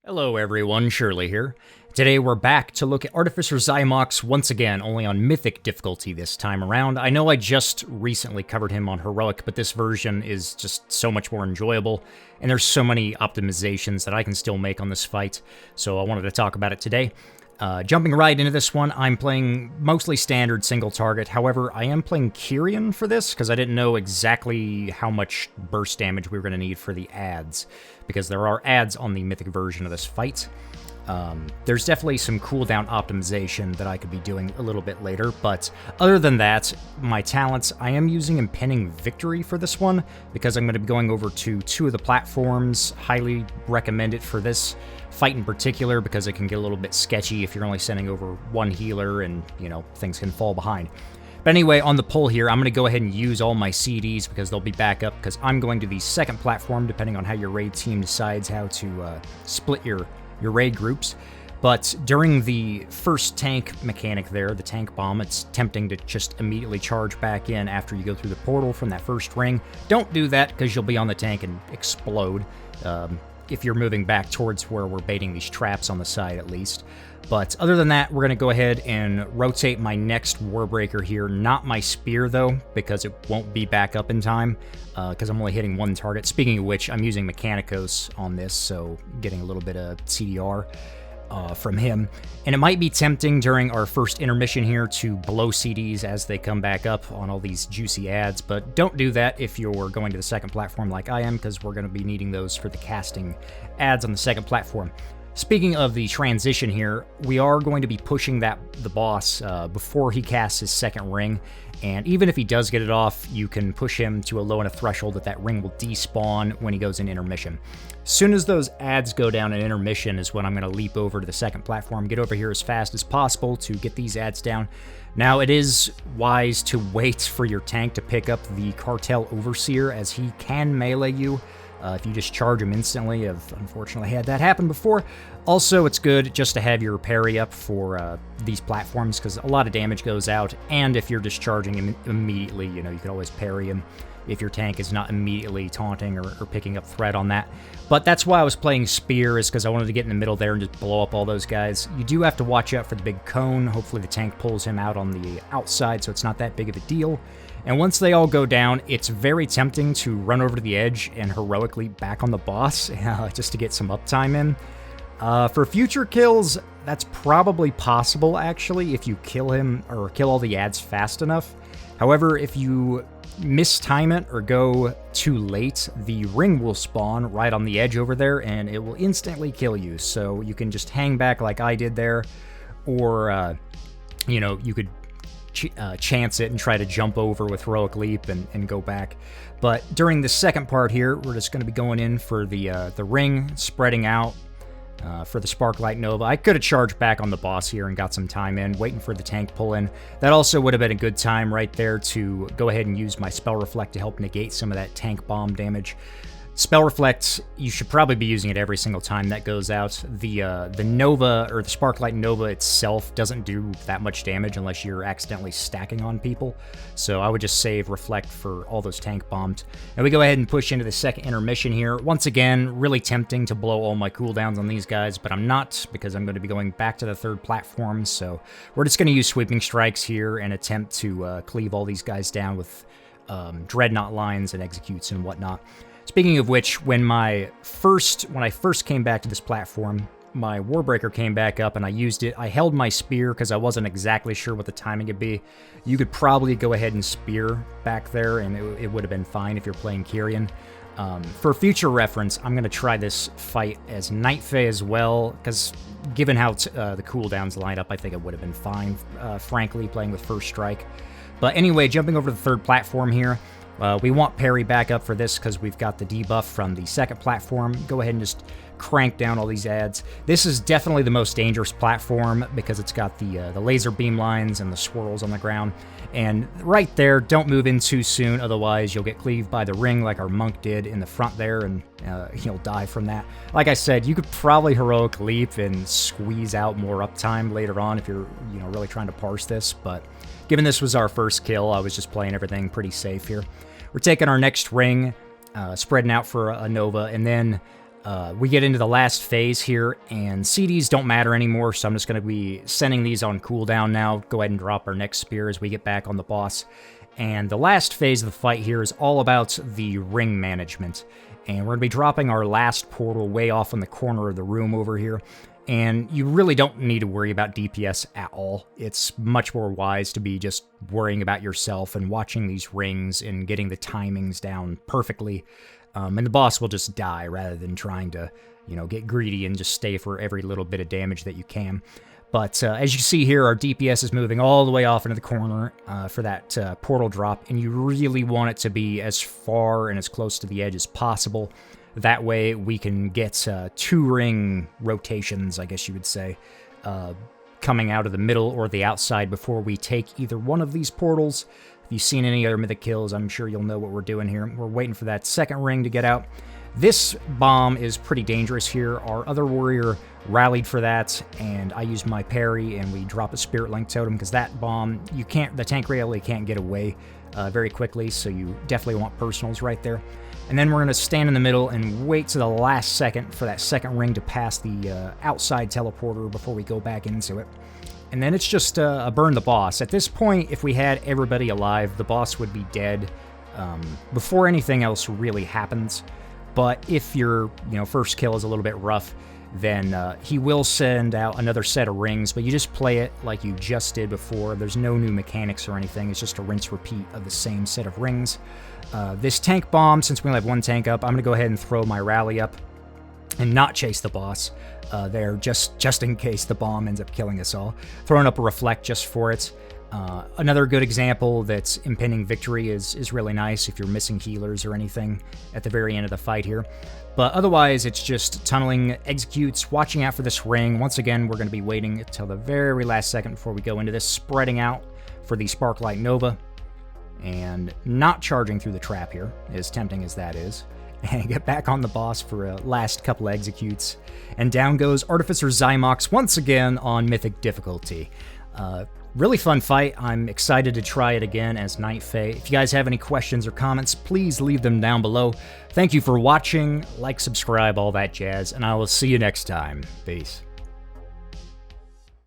Hello everyone, Shirley here. Today we're back to look at Artificer Xy'mox once again, only on Mythic difficulty this time around. I know I just recently covered him on Heroic, but this version is just so much more enjoyable, and there's so many optimizations that I can still make on this fight, so I wanted to talk about it today. Jumping right into this one, I'm playing mostly standard single target. However, I am playing Kyrian for this because I didn't know exactly how much burst damage we were going to need for the adds, because there are adds on the Mythic version of this fight. There's definitely some cooldown optimization that I could be doing a little bit later, but other than that, my talents, I am using Impending Victory for this one, because I'm going to be going over to 2 of the platforms. Highly recommend it for this fight in particular, because it can get a little bit sketchy if you're only sending over 1 healer and, you know, things can fall behind. But anyway, on the pull here, I'm going to go ahead and use all my CDs because they'll be back up, because I'm going to the second platform, depending on how your raid team decides how to split your raid groups. But during the first tank mechanic there, the tank bomb, it's tempting to just immediately charge back in after you go through the portal from that first ring. Don't do that, because you'll be on the tank and explode. If you're moving back towards where we're baiting these traps on the side at least. But other than that, we're going to go ahead and rotate my next Warbreaker here. Not my Spear though, because it won't be back up in time, because I'm only hitting 1 target. Speaking of which, I'm using Mechanicos on this, so getting a little bit of CDR from him. And it might be tempting during our first intermission here to blow CDs as they come back up on all these juicy ads, but don't do that if you're going to the second platform like I am, because we're going to be needing those for the casting ads on the second platform. Speaking of the transition here, we are going to be pushing the boss before he casts his second ring, and even if he does get it off, you can push him to a low enough threshold that ring will despawn when he goes in intermission. As soon as those ads go down in intermission is when I'm going to leap over to the second platform, get over here as fast as possible to get these ads down. Now, it is wise to wait for your tank to pick up the Cartel Overseer, as he can melee you. If you just charge him instantly. I've unfortunately had that happen before. Also, it's good just to have your parry up for these platforms, because a lot of damage goes out, and if you're just charging him immediately, you know, you can always parry him if your tank is not immediately taunting or picking up threat on that. But that's why I was playing Spear, is because I wanted to get in the middle there and just blow up all those guys. You do have to watch out for the big cone. Hopefully the tank pulls him out on the outside, so it's not that big of a deal. And once they all go down, it's very tempting to run over to the edge and heroically back on the boss, just to get some uptime in. For future kills, that's probably possible, actually, if you kill him or kill all the ads fast enough. However, if you mistime it or go too late, the ring will spawn right on the edge over there, and it will instantly kill you. So you can just hang back like I did there, or, you know, you could chance it and try to jump over with Heroic Leap and go back. But during the second part here, we're just going to be going in for the ring, spreading out for the Sparklight Nova. I could have charged back on the boss here and got some time in, waiting for the tank pull in. That also would have been a good time right there to go ahead and use my Spell Reflect to help negate some of that tank bomb damage. Spell Reflect, you should probably be using it every single time that goes out. The Nova, or the Sparklight Nova itself, doesn't do that much damage unless you're accidentally stacking on people. So I would just save Reflect for all those tank bombs. And we go ahead and push into the second intermission here. Once again, really tempting to blow all my cooldowns on these guys, but I'm not, because I'm going to be going back to the third platform. So we're just going to use Sweeping Strikes here and attempt to cleave all these guys down with Dreadnought lines and executes and whatnot. Speaking of which, when I first came back to this platform, my Warbreaker came back up and I used it. I held my Spear because I wasn't exactly sure what the timing would be. You could probably go ahead and Spear back there, and it would have been fine if you're playing Kyrian. For future reference, I'm going to try this fight as Night Fae as well, because given how the cooldowns line up, I think it would have been fine, frankly, playing with First Strike. But anyway, jumping over to the third platform here, we want parry back up for this because we've got the debuff from the second platform. Go ahead and just crank down all these ads. This is definitely the most dangerous platform because it's got the laser beam lines and the swirls on the ground. And right there, don't move in too soon, otherwise you'll get cleaved by the ring like our monk did in the front there, and he'll die from that. Like I said, you could probably Heroic Leap and squeeze out more uptime later on if you're really trying to parse this, but given this was our first kill, I was just playing everything pretty safe here. We're taking our next ring, spreading out for a Nova, and then We get into the last phase here, and CDs don't matter anymore, so I'm just going to be sending these on cooldown now. Go ahead and drop our next spear as we get back on the boss. And the last phase of the fight here is all about the ring management. And we're going to be dropping our last portal way off in the corner of the room over here. And you really don't need to worry about DPS at all. It's much more wise to be just worrying about yourself and watching these rings and getting the timings down perfectly. And the boss will just die rather than trying to, get greedy and just stay for every little bit of damage that you can. But as you see here, our DPS is moving all the way off into the corner for that portal drop, and you really want it to be as far and as close to the edge as possible. That way we can get 2-ring rotations, I guess you would say, coming out of the middle or the outside before we take either one of these portals. If you've seen any other Mythic kills, I'm sure you'll know what we're doing here. We're waiting for that second ring to get out. This bomb is pretty dangerous here. Our other warrior rallied for that, and I used my parry, and we drop a Spirit Link Totem, because that bomb, the tank really can't get away very quickly, so you definitely want personals right there. And then we're going to stand in the middle and wait to the last second for that second ring to pass the outside teleporter before we go back into it. And then it's just a burn the boss. At this point, if we had everybody alive, the boss would be dead before anything else really happens. But if your first kill is a little bit rough, then he will send out another set of rings, but you just play it like you just did before. There's no new mechanics or anything. It's just a rinse-repeat of the same set of rings. This tank bomb, since we only have one tank up, I'm going to go ahead and throw my rally up and not chase the boss there, just in case the bomb ends up killing us all. Throwing up a reflect just for it. Another good example that's impending victory is really nice if you're missing healers or anything at the very end of the fight here. But otherwise, it's just tunneling, executes, watching out for this ring. Once again, we're going to be waiting until the very last second before we go into this, spreading out for the Sparklight Nova, and not charging through the trap here, as tempting as that is. And get back on the boss for a last couple executes. And down goes Artificer Xy'mox once again on Mythic difficulty. Really fun fight. I'm excited to try it again as Night Fae. If you guys have any questions or comments, please leave them down below. Thank you for watching. Like, subscribe, all that jazz, and I will see you next time. Peace.